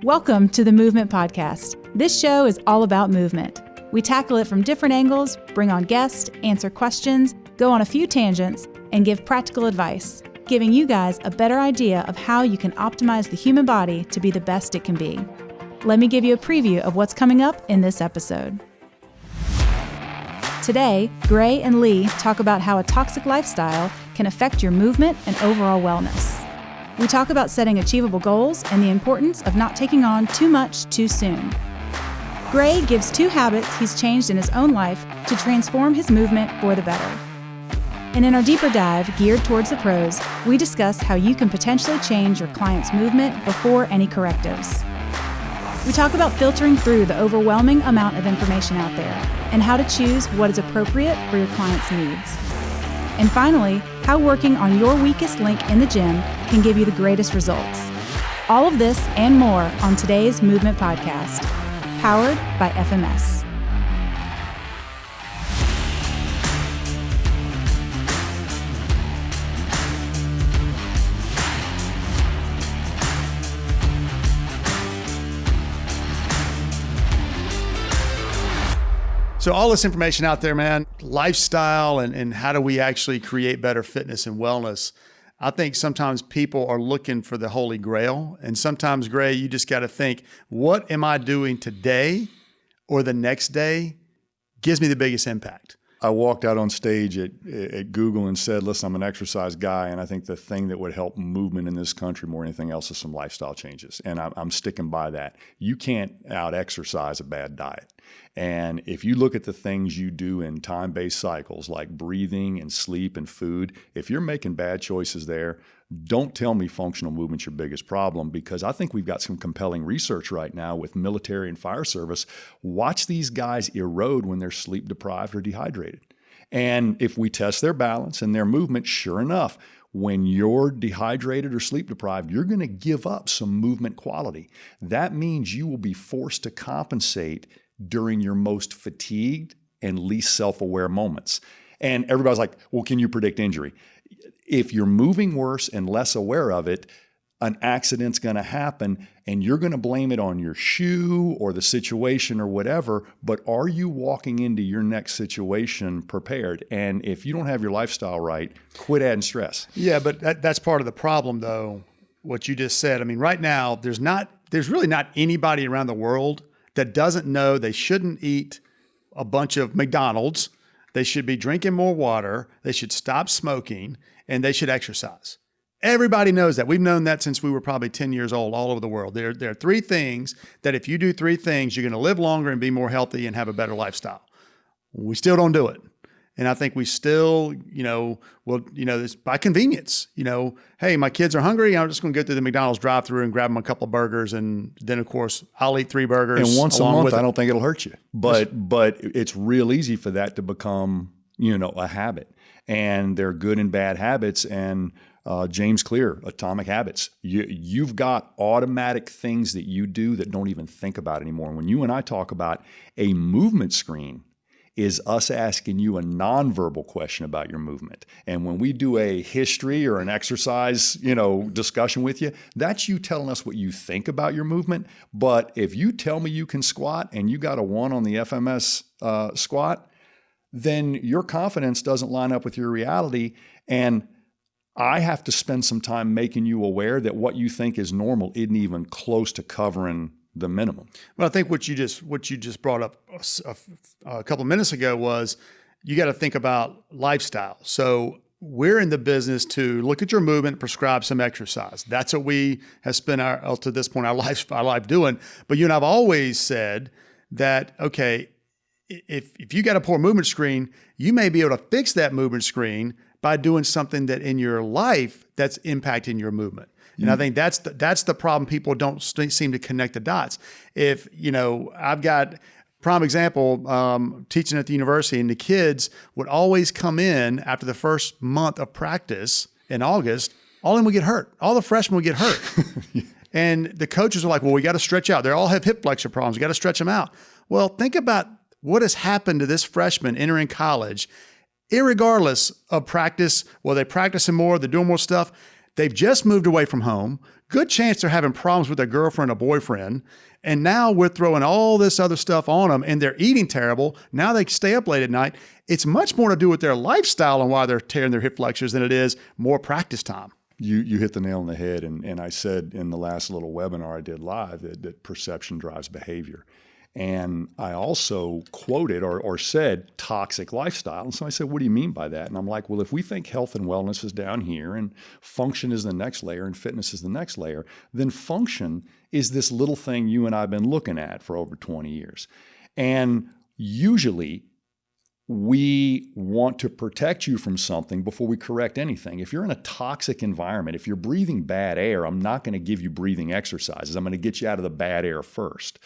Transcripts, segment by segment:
Welcome to the Movement Podcast. This show is all about movement. We tackle it from different angles, bring on guests, answer questions, go on a few tangents, and give practical advice, giving you guys a better idea of how you can optimize the human body to be the best it can be. Let me give you a preview of what's coming up in this episode. Today, Gray and Lee talk about how a toxic lifestyle can affect your movement and overall wellness. We talk about setting achievable goals and the importance of not taking on too much too soon. Gray gives 2 habits he's changed in his own life to transform his movement for the better. And in our deeper dive geared towards the pros, we discuss how you can potentially change your client's movement before any correctives. We talk about filtering through the overwhelming amount of information out there and how to choose what is appropriate for your client's needs. And finally, how working on your weakest link in the gym can give you the greatest results. All of this and more on today's Movement Podcast, powered by FMS. So all this information out there, man, lifestyle and how do we actually create better fitness and wellness? I think sometimes people are looking for the Holy Grail. And sometimes, Gray, you just got to think, what am I doing today or the next day gives me the biggest impact? I walked out on stage at Google and said, listen, I'm an exercise guy, and I think the thing that would help movement in this country more than anything else is some lifestyle changes. And I'm sticking by that. You can't out-exercise a bad diet. And if you look at the things you do in time-based cycles like breathing and sleep and food, if you're making bad choices there, don't tell me functional movement's your biggest problem, because I think we've got some compelling research right now with military and fire service. Watch these guys erode when they're sleep deprived or dehydrated. And if we test their balance and their movement, sure enough, when you're dehydrated or sleep deprived, you're going to give up some movement quality. That means you will be forced to compensate during your most fatigued and least self-aware moments. And everybody's like, well, can you predict injury? If you're moving worse and less aware of it, an accident's going to happen and you're going to blame it on your shoe or the situation or whatever, but are you walking into your next situation prepared? And if you don't have your lifestyle right, quit adding stress. Yeah, but that's part of the problem, though, what you just said. I mean, right now, there's really not anybody around the world that doesn't know they shouldn't eat a bunch of McDonald's. They should be drinking more water. They should stop smoking, and they should exercise. Everybody knows that. We've known that since we were probably 10 years old all over the world. There are 3 things that if you do 3 things, you're going to live longer and be more healthy and have a better lifestyle. We still don't do it. And I think we still, it's by convenience. Hey, my kids are hungry. I'm just going to go through the McDonald's drive-through and grab them a couple of burgers. And then, of course, I'll eat 3 burgers. And once a month, I don't think it'll hurt you. But it's real easy for that to become, a habit. And they're good and bad habits. And James Clear, Atomic Habits. You've got automatic things that you do that don't even think about anymore. When you and I talk about a movement screen, is us asking you a nonverbal question about your movement. And when we do a history or an exercise, discussion with you, that's you telling us what you think about your movement. But if you tell me you can squat and you got a 1 on the FMS squat, then your confidence doesn't line up with your reality. And I have to spend some time making you aware that what you think is normal isn't even close to covering the minimum. Well, I think what you just brought up a couple of minutes ago was you got to think about lifestyle. So we're in the business to look at your movement, prescribe some exercise. That's what we have spent to this point our life doing. But you and I've always said that, okay, if you got a poor movement screen, you may be able to fix that movement screen by doing something that in your life that's impacting your movement. And I think that's the problem. People don't seem to connect the dots. If, I've got prime example, teaching at the university, and the kids would always come in after the first month of practice in August, all of them would get hurt. All the freshmen would get hurt. And the coaches are like, well, we got to stretch out. They all have hip flexor problems. We got to stretch them out. Well, think about what has happened to this freshman entering college, irregardless of practice. Well, they're practicing more, they're doing more stuff. They've just moved away from home, good chance they're having problems with their girlfriend or boyfriend. And now we're throwing all this other stuff on them and they're eating terrible. Now they stay up late at night. It's much more to do with their lifestyle and why they're tearing their hip flexors than it is more practice time. You hit the nail on the head. And I said in the last little webinar I did live that perception drives behavior. And I also quoted or said toxic lifestyle. And so I said, what do you mean by that? And I'm like, well, if we think health and wellness is down here and function is the next layer and fitness is the next layer, then function is this little thing you and I have been looking at for over 20 years. And usually we want to protect you from something before we correct anything. If you're in a toxic environment, if you're breathing bad air, I'm not going to give you breathing exercises. I'm going to get you out of the bad air first.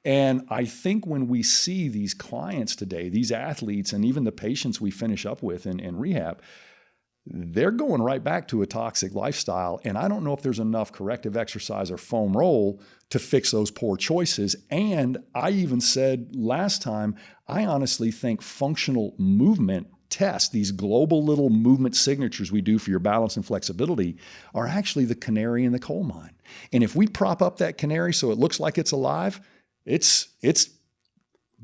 And I think when we see these clients today, these athletes, and even the patients we finish up with in rehab, they're going right back to a toxic lifestyle. And I don't know if there's enough corrective exercise or foam roll to fix those poor choices. And I even said last time, I honestly think functional movement tests, these global little movement signatures we do for your balance and flexibility, are actually the canary in the coal mine. And if we prop up that canary so it looks like it's alive, it's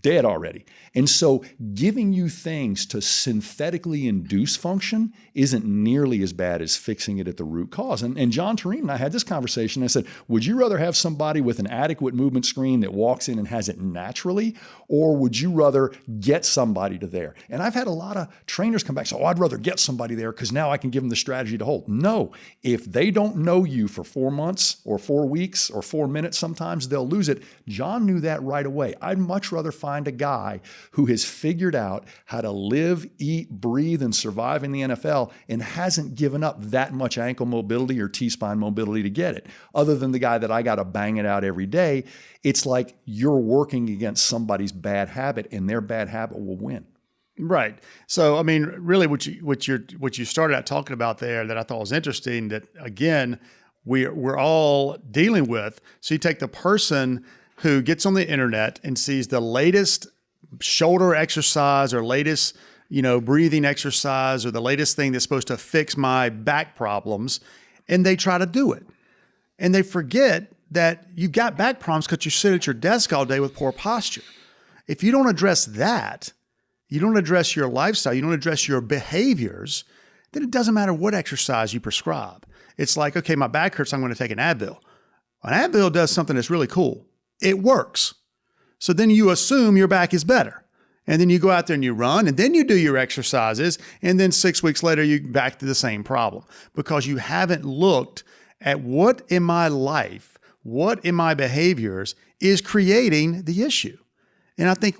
dead already. And so giving you things to synthetically induce function isn't nearly as bad as fixing it at the root cause. And John Tureen and I had this conversation. I said, would you rather have somebody with an adequate movement screen that walks in and has it naturally, or would you rather get somebody to there? And I've had a lot of trainers come back and say, I'd rather get somebody there because now I can give them the strategy to hold. No, if they don't know you for 4 months or 4 weeks or 4 minutes, sometimes they'll lose it. John knew that right away. I'd much rather find a guy who has figured out how to live, eat, breathe, and survive in the NFL and hasn't given up that much ankle mobility or T-spine mobility to get it. Other than the guy that I got to bang it out every day, it's like you're working against somebody's bad habit and their bad habit will win. Right. So, I mean, really what you started out talking about there that I thought was interesting, that again, we're all dealing with. So you take the person who gets on the internet and sees the latest shoulder exercise or latest, breathing exercise or the latest thing that's supposed to fix my back problems, and they try to do it. And they forget that you've got back problems because you sit at your desk all day with poor posture. If you don't address that, you don't address your lifestyle, you don't address your behaviors, then it doesn't matter what exercise you prescribe. It's like, okay, my back hurts, I'm going to take an Advil. An Advil does something that's really cool. It works. So then you assume your back is better. And then you go out there and you run, and then you do your exercises, and then 6 weeks later, you're back to the same problem because you haven't looked at what in my life, what in my behaviors is creating the issue. And I think,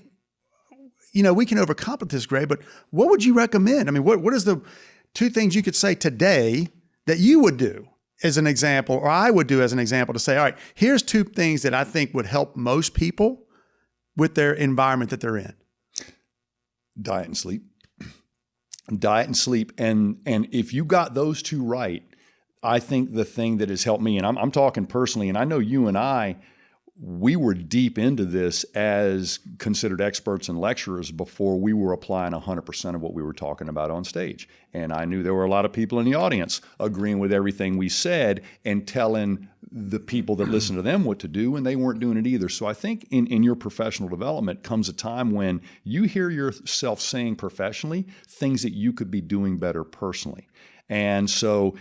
we can overcomplicate this, Gray, but what would you recommend? I mean, what is the 2 things you could say today that you would do as an example, or I would do as an example to say, all right, here's 2 things that I think would help most people with their environment that they're in? Diet and sleep. Diet and sleep. And if you got those 2 right, I think the thing that has helped me, and I'm talking personally, and I know you and I, we were deep into this as considered experts and lecturers before we were applying 100% of what we were talking about on stage. And I knew there were a lot of people in the audience agreeing with everything we said and telling the people that listen to them what to do, and they weren't doing it either. So I think in your professional development comes a time when you hear yourself saying professionally things that you could be doing better personally. And so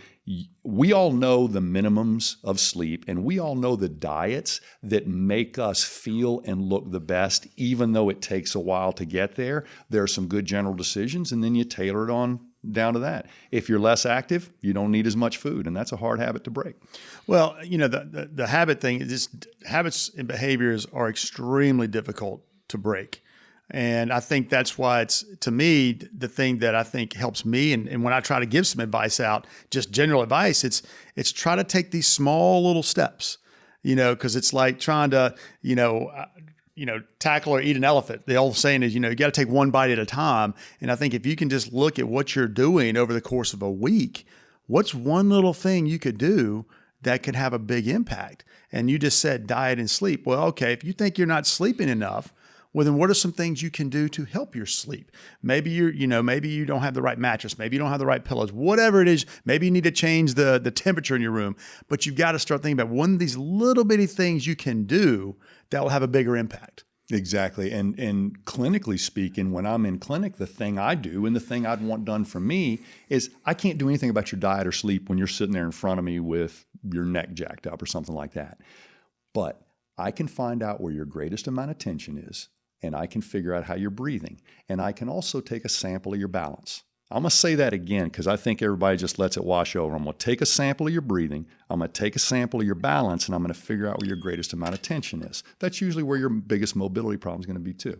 we all know the minimums of sleep, and we all know the diets that make us feel and look the best, even though it takes a while to get there. There are some good general decisions, and then you tailor it on down to that. If you're less active, you don't need as much food, and that's a hard habit to break. Well, the habit thing is just habits and behaviors are extremely difficult to break. And I think that's why it's, to me, the thing that I think helps me. And when I try to give some advice out, just general advice, it's try to take these small little steps, because it's like trying to, tackle or eat an elephant. The old saying is, you got to take one bite at a time. And I think if you can just look at what you're doing over the course of a week, what's one little thing you could do that could have a big impact? And you just said diet and sleep. Well, okay, if you think you're not sleeping enough, Well, then what are some things you can do to help your sleep? Maybe maybe you don't have the right mattress. Maybe you don't have the right pillows, whatever it is. Maybe you need to change the temperature in your room, but you've got to start thinking about one of these little bitty things you can do that will have a bigger impact. Exactly. And clinically speaking, when I'm in clinic, the thing I do and the thing I'd want done for me is I can't do anything about your diet or sleep when you're sitting there in front of me with your neck jacked up or something like that. But I can find out where your greatest amount of tension is, and I can figure out how you're breathing. And I can also take a sample of your balance. I'm going to say that again because I think everybody just lets it wash over. I'm going to take a sample of your breathing. I'm going to take a sample of your balance, and I'm going to figure out where your greatest amount of tension is. That's usually where your biggest mobility problem is going to be too.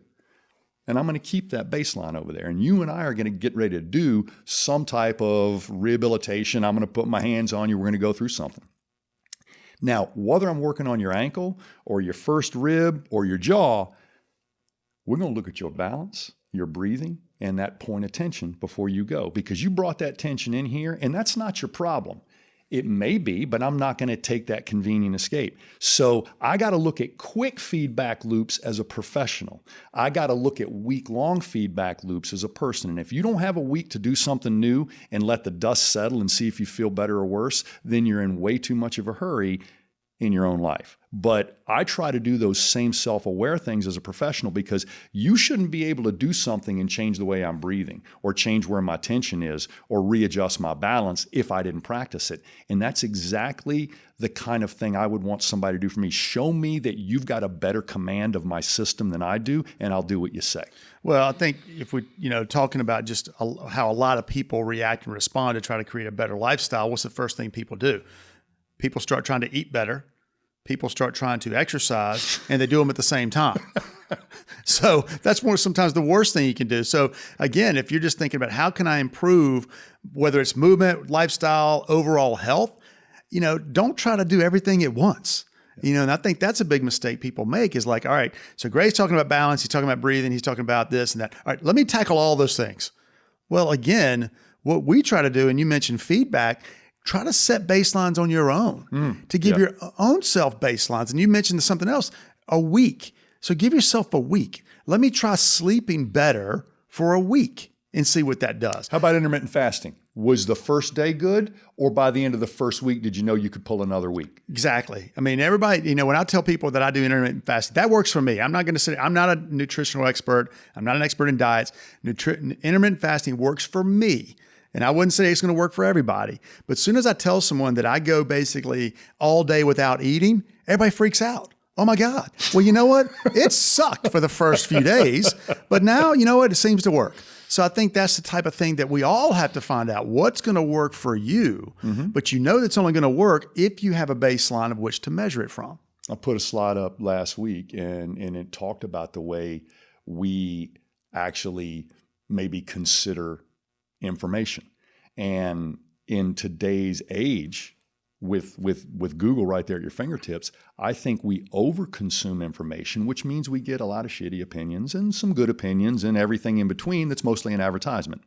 And I'm going to keep that baseline over there. And you and I are going to get ready to do some type of rehabilitation. I'm going to put my hands on you. We're going to go through something. Now, whether I'm working on your ankle or your first rib or your jaw, we're going to look at your balance, your breathing, and that point of tension before you go, because you brought that tension in here, and that's not your problem. It may be, but I'm not going to take that convenient escape. So I got to look at quick feedback loops as a professional. I got to look at week-long feedback loops as a person. And if you don't have a week to do something new and let the dust settle and see if you feel better or worse, then you're in way too much of a hurry in your own life. But I try to do those same self-aware things as a professional, because you shouldn't be able to do something and change the way I'm breathing or change where my tension is or readjust my balance if I didn't practice it. And that's exactly the kind of thing I would want somebody to do for me. Show me that you've got a better command of my system than I do, and I'll do what you say. Well, I think if we, talking about just how a lot of people react and respond to try to create a better lifestyle, what's the first thing people do? People start trying to eat better. People start trying to exercise, and they do them at the same time. So that's sometimes the worst thing you can do. So again, if you're just thinking about how can I improve, whether it's movement, lifestyle, overall health, don't try to do everything at once. And I think that's a big mistake people make is like, all right, so Gray's talking about balance, he's talking about breathing, he's talking about this and that. All right, let me tackle all those things. Well, again, what we try to do, and you mentioned feedback, try to set baselines on your own to give your own self baselines. And you mentioned something else, a week. So give yourself a week. Let me try sleeping better for a week and see what that does. How about intermittent fasting? Was the first day good, or by the end of the first week, did you know you could pull another week? Exactly. I mean, everybody, when I tell people that I do intermittent fasting, that works for me. I'm not going to say, I'm not a nutritional expert. I'm not an expert in diets. Intermittent fasting works for me. And I wouldn't say it's going to work for everybody. But as soon as I tell someone that I go basically all day without eating, everybody freaks out. Oh my God. Well, you know what? It sucked for the first few days, but now, you know what? It seems to work. So I think that's the type of thing that we all have to find out what's going to work for you, but that's only going to work if you have a baseline of which to measure it from. I put a slide up last week and it talked about the way we actually maybe consider information. And in today's age, with Google right there at your fingertips, I think we overconsume information, which means we get a lot of shitty opinions and some good opinions and everything in between that's mostly an advertisement.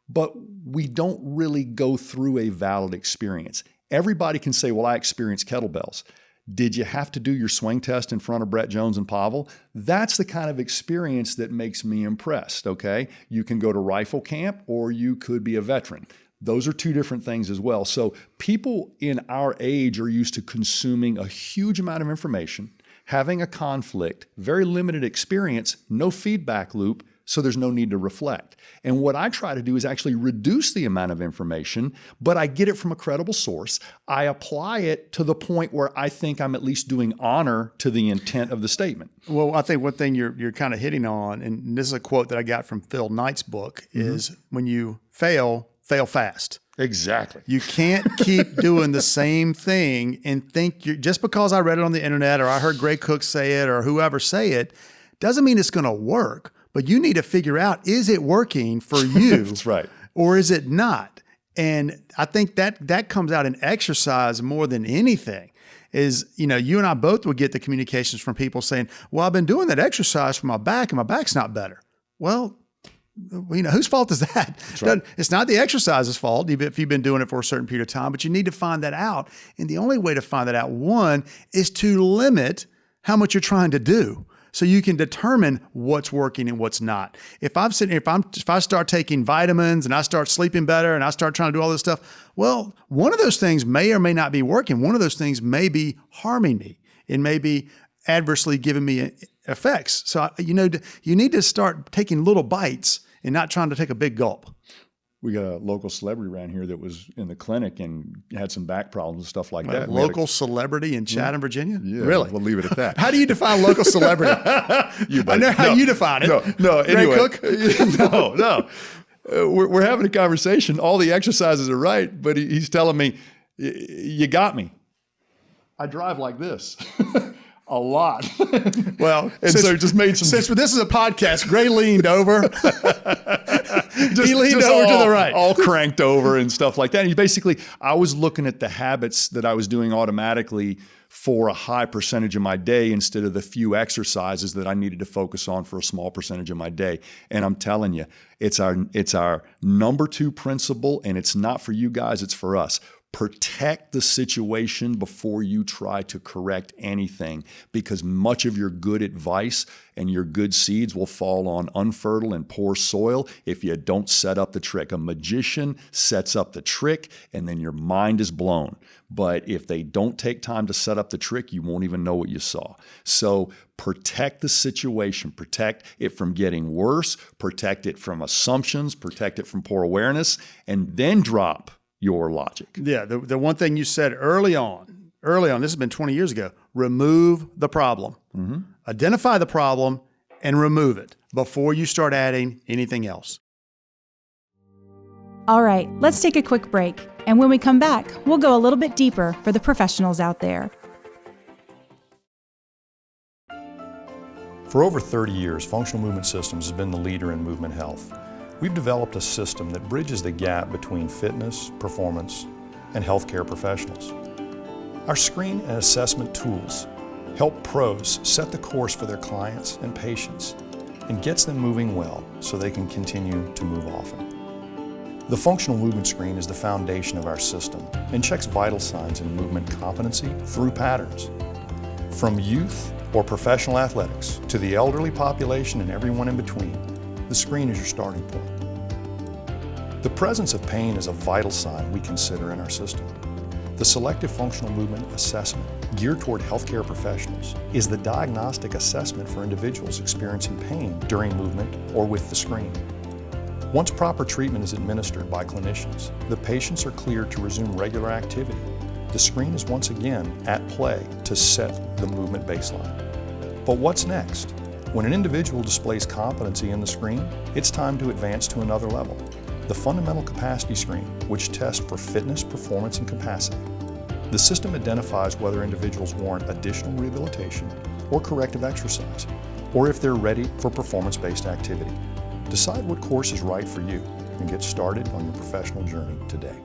But we don't really go through a valid experience. Everybody can say, well, I experienced kettlebells. Did you have to do your swing test in front of Brett Jones and Pavel? That's the kind of experience that makes me impressed, okay? You can go to rifle camp or you could be a veteran. Those are two different things as well. So people in our age are used to consuming a huge amount of information, having a conflict, very limited experience, no feedback loop, so there's no need to reflect. And what I try to do is actually reduce the amount of information, but I get it from a credible source. I apply it to the point where I think I'm at least doing honor to the intent of the statement. Well, I think one thing you're kind of hitting on, and this is a quote that I got from Phil Knight's book, is when you fail fast. Exactly. You can't keep doing the same thing and think just because I read it on the internet or I heard Gray Cook say it or whoever say it, doesn't mean it's going to work. But you need to figure out, is it working for you? That's right. Or is it not? And I think that comes out in exercise more than anything. Is, you and I both would get the communications from people saying, well, I've been doing that exercise for my back and my back's not better. Well, whose fault is that? Right. It's not the exercise's fault if you've been doing it for a certain period of time, but you need to find that out. And the only way to find that out, one, is to limit how much you're trying to do. so you can determine what's working and what's not. If I start taking vitamins and I start sleeping better and I start trying to do all this stuff, well, one of those things may or may not be working. One of those things may be harming me. It may be adversely giving me effects. So, you need to start taking little bites and not trying to take a big gulp. We got a local celebrity around here that was in the clinic and had some back problems and stuff like that. Local celebrity in Chatham, Virginia? Yeah, really? We'll leave it at that. How do you define local celebrity? I know how you define it. No. Anyway, Cook? No. We're having a conversation. All the exercises are right, but he's telling me, you got me. I drive like this. A lot. Well, so it just made some. Since this is a podcast, Gray leaned over. He leaned over to the right. All cranked over and stuff like that. And I was looking at the habits that I was doing automatically for a high percentage of my day instead of the few exercises that I needed to focus on for a small percentage of my day. And I'm telling you, it's our number 2 principle, and it's not for you guys, it's for us. Protect the situation before you try to correct anything, because much of your good advice and your good seeds will fall on unfertile and poor soil if you don't set up the trick. A magician sets up the trick and then your mind is blown. But if they don't take time to set up the trick, you won't even know what you saw. So protect the situation, protect it from getting worse, protect it from assumptions, protect it from poor awareness, and then drop your logic. Yeah, the one thing you said early on, this has been 20 years ago, remove the problem. Mm-hmm. Identify the problem and remove it before you start adding anything else. All right, let's take a quick break. And when we come back, we'll go a little bit deeper for the professionals out there. For over 30 years, Functional Movement Systems has been the leader in movement health. We've developed a system that bridges the gap between fitness, performance, and healthcare professionals. Our screen and assessment tools help pros set the course for their clients and patients and gets them moving well so they can continue to move often. The Functional Movement Screen is the foundation of our system and checks vital signs in movement competency through patterns. From youth or professional athletics to the elderly population and everyone in between, the screen is your starting point. The presence of pain is a vital sign we consider in our system. The Selective Functional Movement Assessment, geared toward healthcare professionals, is the diagnostic assessment for individuals experiencing pain during movement or with the screen. Once proper treatment is administered by clinicians, the patients are cleared to resume regular activity. The screen is once again at play to set the movement baseline. But what's next? When an individual displays competency in the screen, it's time to advance to another level. The Fundamental Capacity Screen, which tests for fitness, performance, and capacity. The system identifies whether individuals warrant additional rehabilitation or corrective exercise, or if they're ready for performance-based activity. Decide what course is right for you and get started on your professional journey today.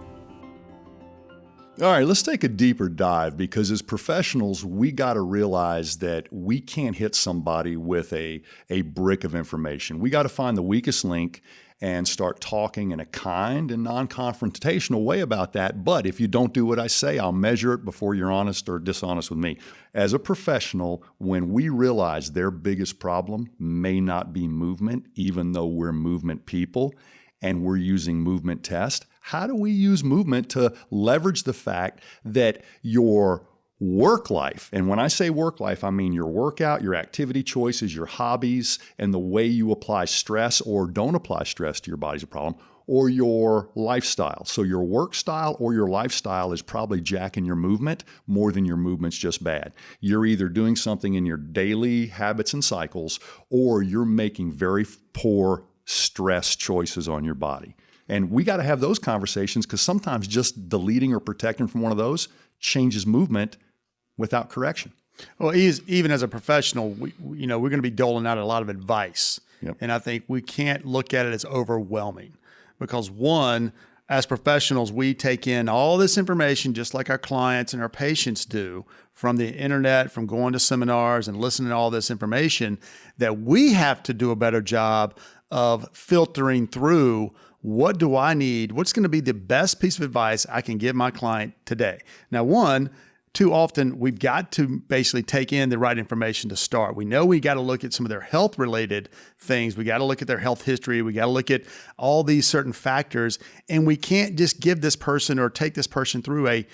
All right, let's take a deeper dive, because as professionals, we got to realize that we can't hit somebody with a brick of information. We got to find the weakest link and start talking in a kind and non-confrontational way about that. But if you don't do what I say, I'll measure it before you're honest or dishonest with me. As a professional, when we realize their biggest problem may not be movement, even though we're movement people and we're using movement tests, how do we use movement to leverage the fact that your work life, and when I say work life, I mean your workout, your activity choices, your hobbies, and the way you apply stress or don't apply stress to your body's a problem, or your lifestyle. So your work style or your lifestyle is probably jacking your movement more than your movement's just bad. You're either doing something in your daily habits and cycles, or you're making very poor stress choices on your body. And we got to have those conversations, because sometimes just deleting or protecting from one of those changes movement without correction. Well, even as a professional, we're going to be doling out a lot of advice. Yep. And I think we can't look at it as overwhelming, because one, as professionals, we take in all this information just like our clients and our patients do from the internet, from going to seminars and listening to all this information, that we have to do a better job of filtering through what do I need, what's going to be the best piece of advice I can give my client today. Now, one, too often we've got to basically take in the right information to start. We know we got to look at some of their health related things. We got to look at their health history. We got to look at all these certain factors, and we can't just give this person or take this person through a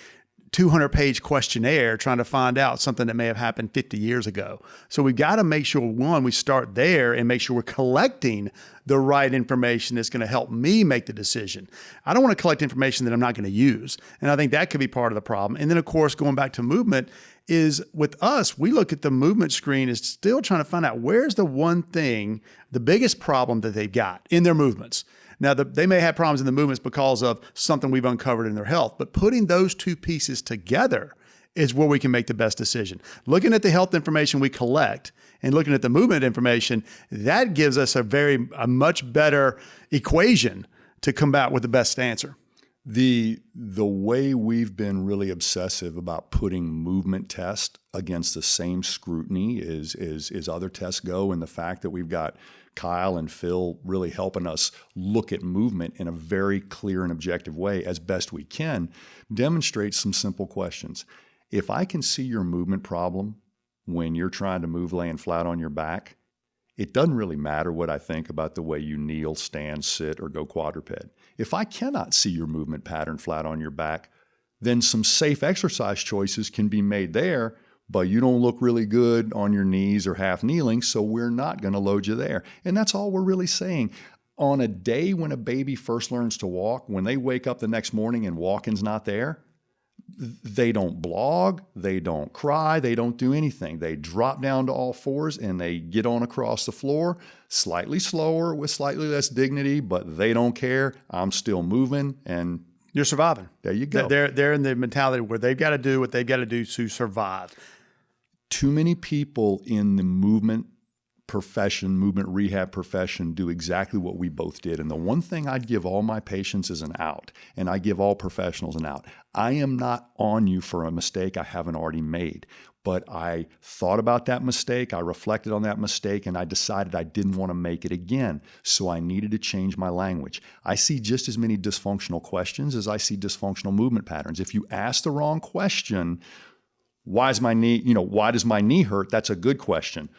200-page questionnaire trying to find out something that may have happened 50 years ago. So we've got to make sure, one, we start there and make sure we're collecting the right information that's going to help me make the decision. I don't want to collect information that I'm not going to use. And I think that could be part of the problem. And then, of course, going back to movement is with us, we look at the movement screen as still trying to find out where's the one thing, the biggest problem that they've got in their movements. Now, they may have problems in the movements because of something we've uncovered in their health, but putting those two pieces together is where we can make the best decision. Looking at the health information we collect and looking at the movement information, that gives us a much better equation to come out with the best answer. The way we've been really obsessive about putting movement tests against the same scrutiny as other tests go, and the fact that we've got Kyle and Phil really helping us look at movement in a very clear and objective way as best we can, demonstrates some simple questions. If I can see your movement problem when you're trying to move laying flat on your back, it doesn't really matter what I think about the way you kneel, stand, sit, or go quadruped. If I cannot see your movement pattern flat on your back, then some safe exercise choices can be made there, but you don't look really good on your knees or half kneeling, so we're not going to load you there. And that's all we're really saying. On a day when a baby first learns to walk, when they wake up the next morning and walking's not there, they don't blog, they don't cry, they don't do anything. They drop down to all fours and they get on across the floor, slightly slower with slightly less dignity, but they don't care. I'm still moving, and you're surviving. There you go. They're in the mentality where they've got to do what they've got to do to survive. Too many people in the movement profession, movement rehab profession, do exactly what we both did. And the one thing I'd give all my patients is an out, and I give all professionals an out. I am not on you for a mistake I haven't already made, but I thought about that mistake, I reflected on that mistake, and I decided I didn't want to make it again. So I needed to change my language. I see just as many dysfunctional questions as I see dysfunctional movement patterns. If you ask the wrong question, why does my knee hurt? That's a good question.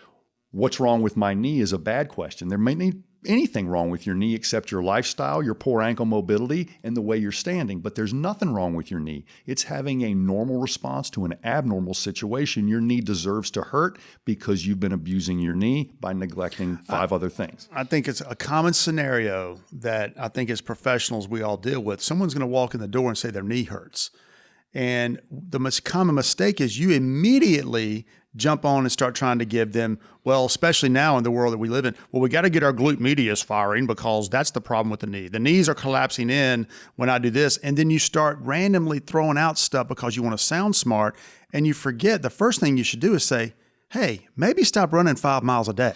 What's wrong with my knee is a bad question. There may be anything wrong with your knee except your lifestyle, your poor ankle mobility, and the way you're standing. But there's nothing wrong with your knee. It's having a normal response to an abnormal situation. Your knee deserves to hurt because you've been abusing your knee by neglecting five other things. I think it's a common scenario that I think as professionals we all deal with. Someone's going to walk in the door and say their knee hurts. And the most common mistake is you immediately jump on and start trying to give them, well, especially now in the world that we live in, well, we got to get our glute medius firing because that's the problem with the knee. The knees are collapsing in when I do this. And then you start randomly throwing out stuff because you want to sound smart. And you forget the first thing you should do is say, hey, maybe stop running 5 miles a day.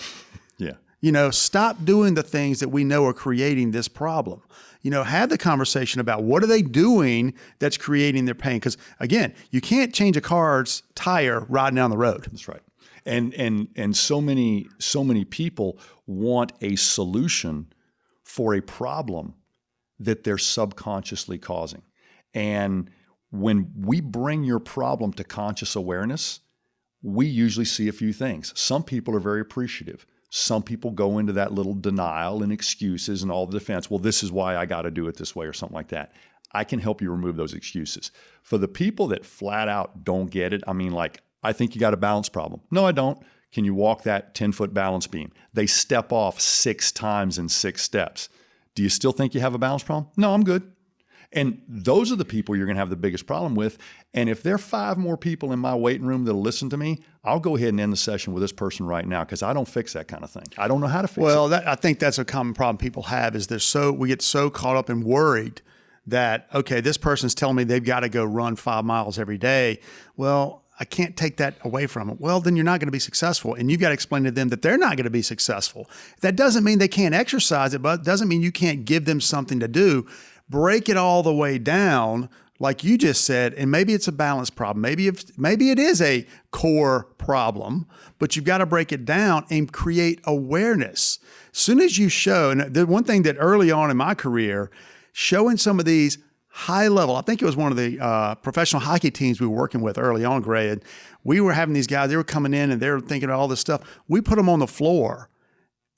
Yeah. Stop doing the things that we know are creating this problem. Have the conversation about what are they doing that's creating their pain. Because again, you can't change a car's tire riding down the road. That's right. And so many people want a solution for a problem that they're subconsciously causing. And when we bring your problem to conscious awareness, we usually see a few things. Some people are very appreciative. Some people go into that little denial and excuses and all the defense. Well, this is why I got to do it this way or something like that. I can help you remove those excuses. For the people that flat out don't get it, I think you got a balance problem. No, I don't. Can you walk that 10-foot balance beam? They step off 6 times in 6 steps. Do you still think you have a balance problem? No, I'm good. And those are the people you're going to have the biggest problem with. And if there are 5 more people in my waiting room that'll listen to me, I'll go ahead and end the session with this person right now because I don't fix that kind of thing. I don't know how to fix it. Well, I think that's a common problem people have is we get so caught up and worried that, okay, this person's telling me they've got to go run 5 miles every day. Well, I can't take that away from them. Well, then you're not going to be successful. And you've got to explain to them that they're not going to be successful. That doesn't mean they can't exercise it, but it doesn't mean you can't give them something to do. Break it all the way down, like you just said, and maybe it's a balance problem. Maybe it is a core problem, but you've got to break it down and create awareness. As soon as you show, and the one thing that early on in my career, showing some of these high level. I think it was one of the professional hockey teams we were working with early on, Gray. And we were having these guys, they were coming in and they were thinking of all this stuff. We put them on the floor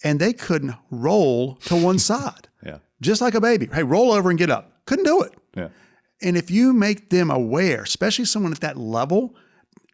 and they couldn't roll to one side. Yeah. Just like a baby. Hey, roll over and get up. Couldn't do it. Yeah. And if you make them aware, especially someone at that level,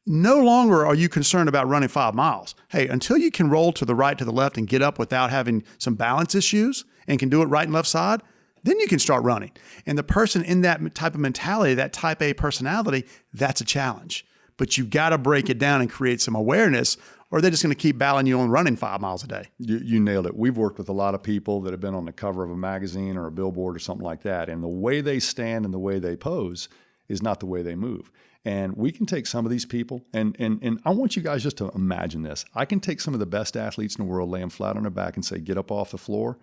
no longer are you concerned about running 5 miles. Hey, until you can roll to the right, to the left, and get up without having some balance issues and can do it right and left side, then you can start running. And the person in that type of mentality, that type A personality, that's a challenge. But you've got to break it down and create some awareness, or they're just going to keep battling you on running 5 miles a day. You nailed it. We've worked with a lot of people that have been on the cover of a magazine or a billboard or something like that. And the way they stand and the way they pose is not the way they move. And we can take some of these people, and I want you guys just to imagine this. I can take some of the best athletes in the world, lay them flat on their back and say, get up off the floor,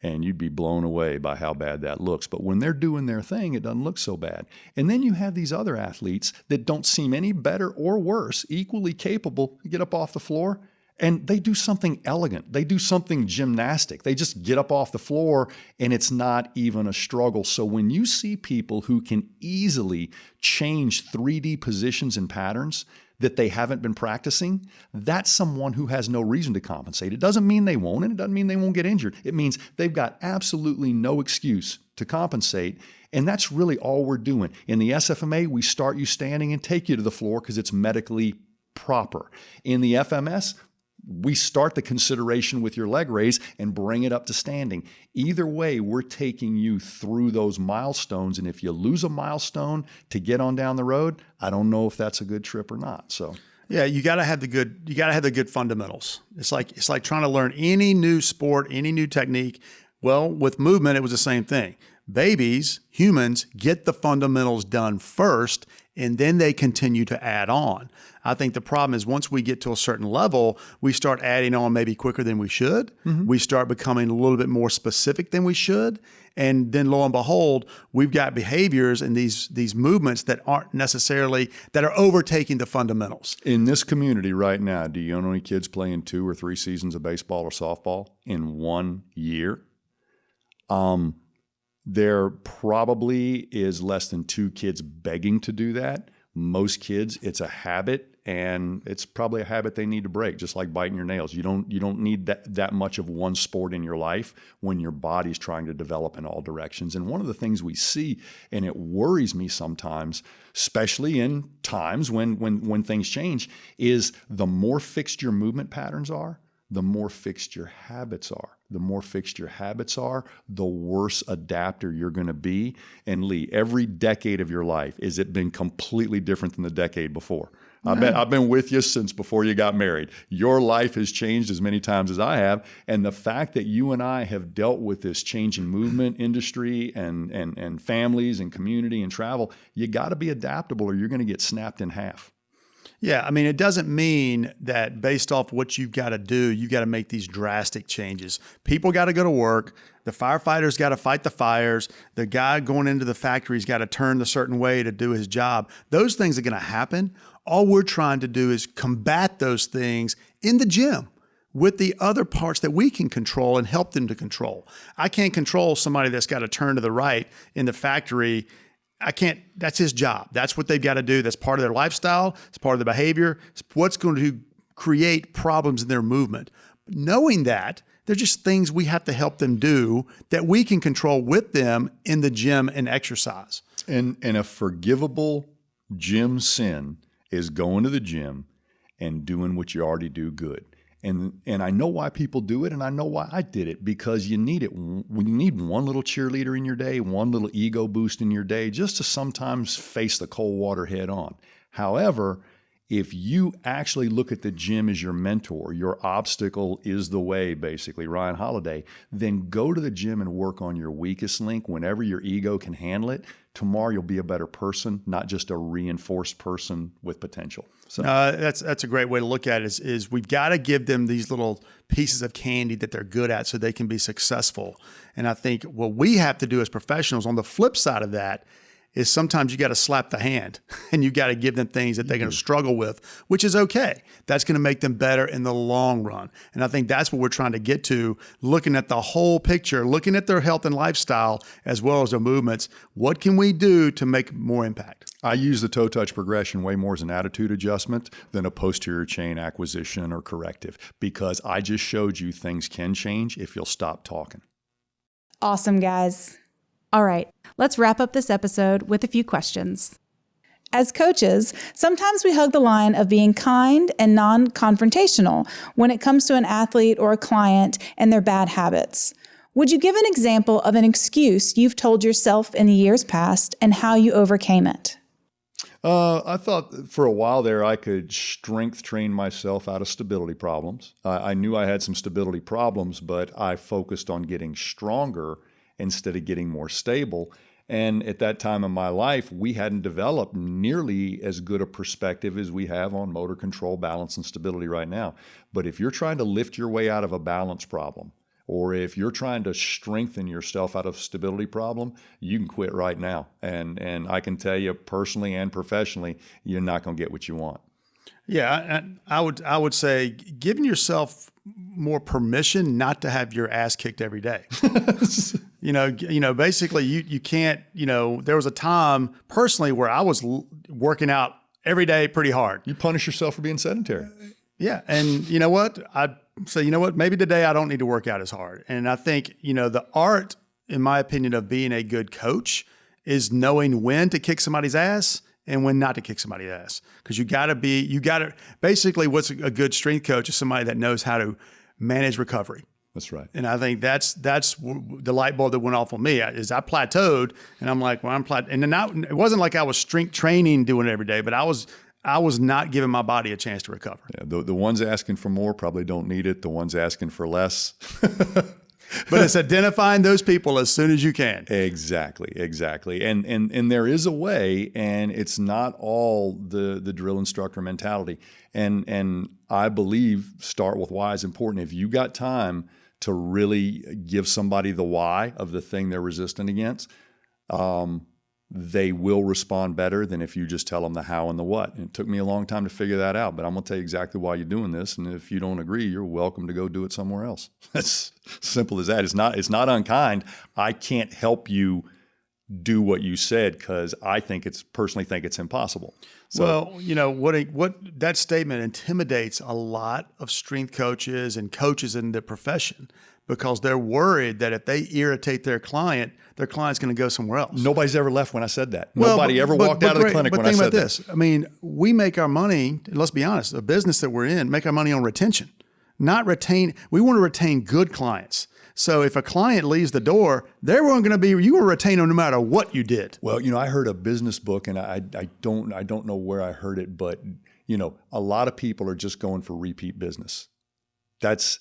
and you'd be blown away by how bad that looks. But when they're doing their thing, it doesn't look so bad. And then you have these other athletes that don't seem any better or worse, equally capable to get up off the floor, and they do something elegant. They do something gymnastic. They just get up off the floor, and it's not even a struggle. So when you see people who can easily change 3D positions and patterns that they haven't been practicing, that's someone who has no reason to compensate. It doesn't mean they won't, and it doesn't mean they won't get injured. It means they've got absolutely no excuse to compensate, and that's really all we're doing. In the SFMA, we start you standing and take you to the floor because it's medically proper. In the FMS, we start the consideration with your leg raise and bring it up to standing. Either way, we're taking you through those milestones. And if you lose a milestone to get on down the road, I don't know if that's a good trip or not. So yeah, you got to have the good fundamentals. It's like trying to learn any new sport, any new technique. Well, with movement, it was the same thing. Babies, humans, get the fundamentals done first, and then they continue to add on. I think the problem is once we get to a certain level, we start adding on maybe quicker than we should. Mm-hmm. We start becoming a little bit more specific than we should. And then lo and behold, we've got behaviors and these movements that aren't necessarily, that are overtaking the fundamentals. In this community right now, do you know any kids playing 2 or 3 seasons of baseball or softball in 1 year? There probably is less than 2 kids begging to do that. Most kids, it's a habit, and it's probably a habit they need to break, just like biting your nails. You don't need that much of one sport in your life when your body's trying to develop in all directions. And one of the things we see, and it worries me sometimes, especially in times when things change, is the more fixed your movement patterns are, the more fixed your habits are. The more fixed your habits are, the worse adapter you're going to be. And Lee, every decade of your life, has it been completely different than the decade before? I've been with you since before you got married. Your life has changed as many times as I have. And the fact that you and I have dealt with this changing movement industry and families and community and travel, you got to be adaptable or you're going to get snapped in half. Yeah, I mean, it doesn't mean that based off what you've got to do, you've got to make these drastic changes. People got to go to work. The firefighters got to fight the fires. The guy going into the factory's got to turn the certain way to do his job. Those things are going to happen. All we're trying to do is combat those things in the gym with the other parts that we can control and help them to control. I can't control somebody that's got to turn to the right in the factory. I can't, that's his job. That's what they've got to do. That's part of their lifestyle. It's part of their behavior. It's what's going to create problems in their movement. Knowing that, they're just things we have to help them do that we can control with them in the gym and exercise. And a forgivable gym sin is going to the gym and doing what you already do good. And I know why people do it, and I know why I did it, because you need it. You need one little cheerleader in your day, one little ego boost in your day, just to sometimes face the cold water head on. However, if you actually look at the gym as your mentor, your obstacle is the way, basically, Ryan Holiday, then go to the gym and work on your weakest link whenever your ego can handle it. Tomorrow you'll be a better person, not just a reinforced person with potential. So that's a great way to look at it is we've got to give them these little pieces of candy that they're good at so they can be successful. And I think what we have to do as professionals on the flip side of that is sometimes you got to slap the hand and you got to give them things that they're going to struggle with, which is okay. That's going to make them better in the long run. And I think that's what we're trying to get to, looking at the whole picture, looking at their health and lifestyle as well as their movements. What can we do to make more impact? I use the toe touch progression way more as an attitude adjustment than a posterior chain acquisition or corrective, because I just showed you things can change if you'll stop talking. Awesome, guys. All right, let's wrap up this episode with a few questions. As coaches, sometimes we hug the line of being kind and non-confrontational when it comes to an athlete or a client and their bad habits. Would you give an example of an excuse you've told yourself in the years past and how you overcame it? I thought for a while there I could strength train myself out of stability problems. I knew I had some stability problems, but I focused on getting stronger instead of getting more stable. And at that time in my life, we hadn't developed nearly as good a perspective as we have on motor control, balance, and stability right now. But if you're trying to lift your way out of a balance problem, or if you're trying to strengthen yourself out of a stability problem, you can quit right now. And I can tell you personally and professionally, you're not going to get what you want. Yeah, I would say giving yourself more permission not to have your ass kicked every day. Basically you can't, there was a time personally where I was working out every day pretty hard. You punish yourself for being sedentary. Yeah. And you know what? I'd say, maybe today I don't need to work out as hard. And I think, the art, in my opinion, of being a good coach is knowing when to kick somebody's ass and when not to kick somebody's ass. Because basically what's a good strength coach is somebody that knows how to manage recovery. That's right. And I think that's the light bulb that went off on me is I plateaued and I'm like, well, I'm plateaued. And then it wasn't like I was strength training doing it every day, but I was not giving my body a chance to recover. Yeah, the ones asking for more probably don't need it. The ones asking for less. But it's identifying those people as soon as you can. Exactly. And there is a way, and it's not all the drill instructor mentality. And I believe start with why is important. If you got time to really give somebody the why of the thing they're resistant against, they will respond better than if you just tell them the how and the what. And it took me a long time to figure that out, but I'm going to tell you exactly why you're doing this. And if you don't agree, you're welcome to go do it somewhere else. That's simple as that. It's not unkind. I can't help you do what you said because I personally think it's impossible. So, well, what that statement intimidates a lot of strength coaches and coaches in the profession because they're worried that if they irritate their client's going to go somewhere else. Nobody's ever left when I said that. Nobody ever walked out of the clinic when I said that. But think about this. I mean, we make our money, let's be honest, the business that we're in, make our money on retention, not retain. We want to retain good clients. So if a client leaves the door, you want to retain them no matter what you did. Well, I heard a business book and I don't know where I heard it, but a lot of people are just going for repeat business. That's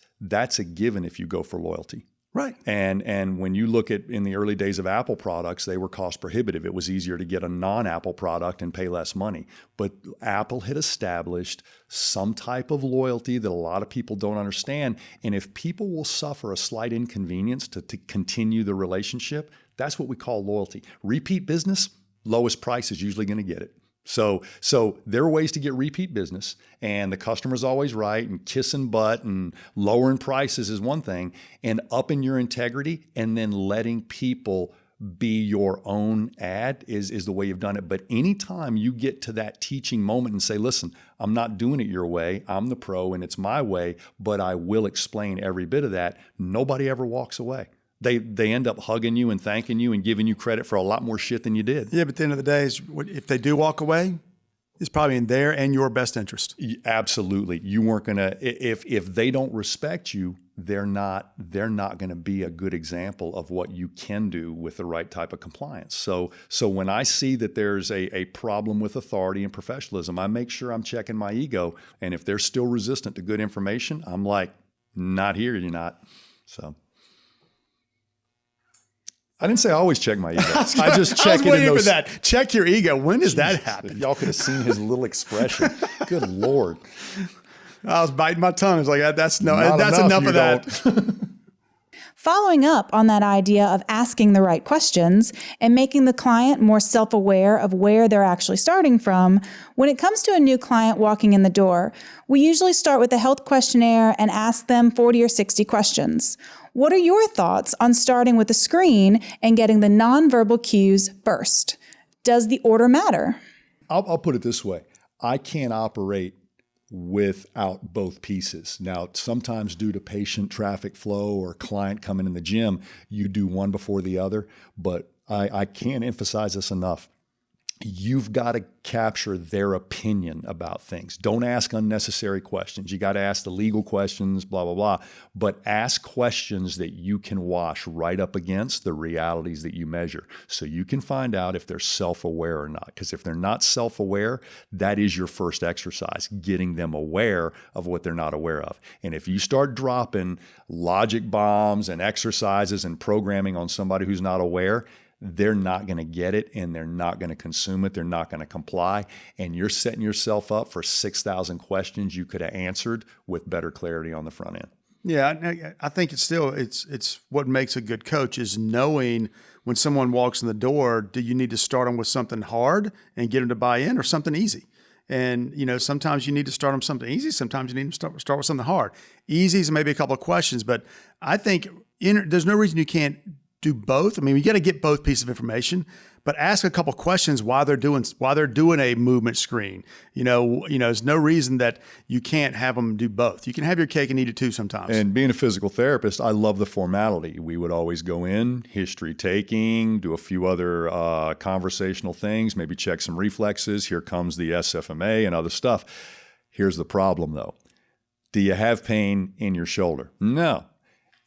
a given if you go for loyalty. Right. And when you look at in the early days of Apple products, they were cost prohibitive. It was easier to get a non-Apple product and pay less money. But Apple had established some type of loyalty that a lot of people don't understand. And if people will suffer a slight inconvenience to continue the relationship, that's what we call loyalty. Repeat business, lowest price is usually going to get it. So there are ways to get repeat business, and the customer's always right, and kissing butt and lowering prices is one thing, and upping your integrity and then letting people be your own ad is the way you've done it. But anytime you get to that teaching moment and say, listen, I'm not doing it your way, I'm the pro and it's my way, but I will explain every bit of that, nobody ever walks away. They end up hugging you and thanking you and giving you credit for a lot more shit than you did. Yeah, but at the end of the day, if they do walk away, it's probably in their and your best interest. Absolutely. You weren't going to, if they don't respect you, they're not going to be a good example of what you can do with the right type of compliance. So when I see that there's a problem with authority and professionalism, I make sure I'm checking my ego. And if they're still resistant to good information, I'm like, not here, you're not. So I didn't say I always check my ego. I just check it in those. For that. Check your ego. When does that happen? If y'all could have seen his little expression. Good Lord. I was biting my tongue. I was like, that's enough of that. Following up on that idea of asking the right questions and making the client more self-aware of where they're actually starting from, when it comes to a new client walking in the door, we usually start with a health questionnaire and ask them 40 or 60 questions. What are your thoughts on starting with a screen and getting the nonverbal cues first? Does the order matter? I'll put it this way. I can't operate without both pieces. Now, sometimes due to patient traffic flow or client coming in the gym, you do one before the other, but I can't emphasize this enough. You've got to capture their opinion about things. Don't ask unnecessary questions. You got to ask the legal questions, blah, blah, blah. But ask questions that you can wash right up against the realities that you measure so you can find out if they're self-aware or not. Because if they're not self-aware, that is your first exercise, getting them aware of what they're not aware of. And if you start dropping logic bombs and exercises and programming on somebody who's not aware, they're not going to get it and they're not going to consume it. They're not going to comply. And you're setting yourself up for 6,000 questions you could have answered with better clarity on the front end. Yeah, I think it's what makes a good coach is knowing when someone walks in the door, do you need to start them with something hard and get them to buy in or something easy? And, sometimes you need to start them something easy. Sometimes you need to start with something hard. Easy is maybe a couple of questions, but I think there's no reason you can't do both. I mean, you got to get both pieces of information, but ask a couple questions while they're doing a movement screen. There's no reason that you can't have them do both. You can have your cake and eat it too sometimes. And being a physical therapist, I love the formality. We would always go in, history taking, do a few other conversational things, maybe check some reflexes. Here comes the SFMA and other stuff. Here's the problem though. Do you have pain in your shoulder? No.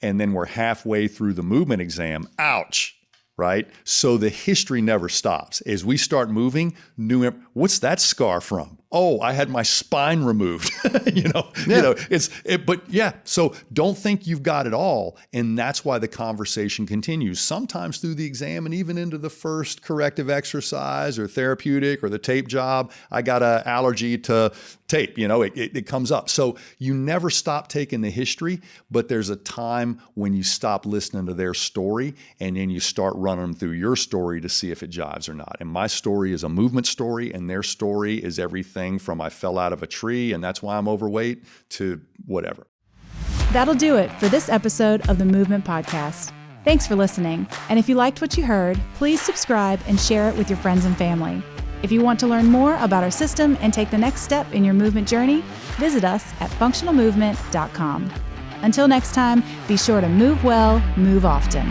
And then we're halfway through the movement exam. Ouch, right? So the history never stops. As we start moving, what's that scar from? Oh, I had my spine removed. So don't think you've got it all. And that's why the conversation continues. Sometimes through the exam and even into the first corrective exercise or therapeutic or the tape job, I got an allergy to tape, it comes up. So you never stop taking the history, but there's a time when you stop listening to their story and then you start running them through your story to see if it jives or not. And my story is a movement story and their story is everything from I fell out of a tree and that's why I'm overweight to whatever. That'll do it for this episode of the Movement Podcast. Thanks for listening. And if you liked what you heard, please subscribe and share it with your friends and family. If you want to learn more about our system and take the next step in your movement journey, visit us at functionalmovement.com. Until next time, be sure to move well, move often.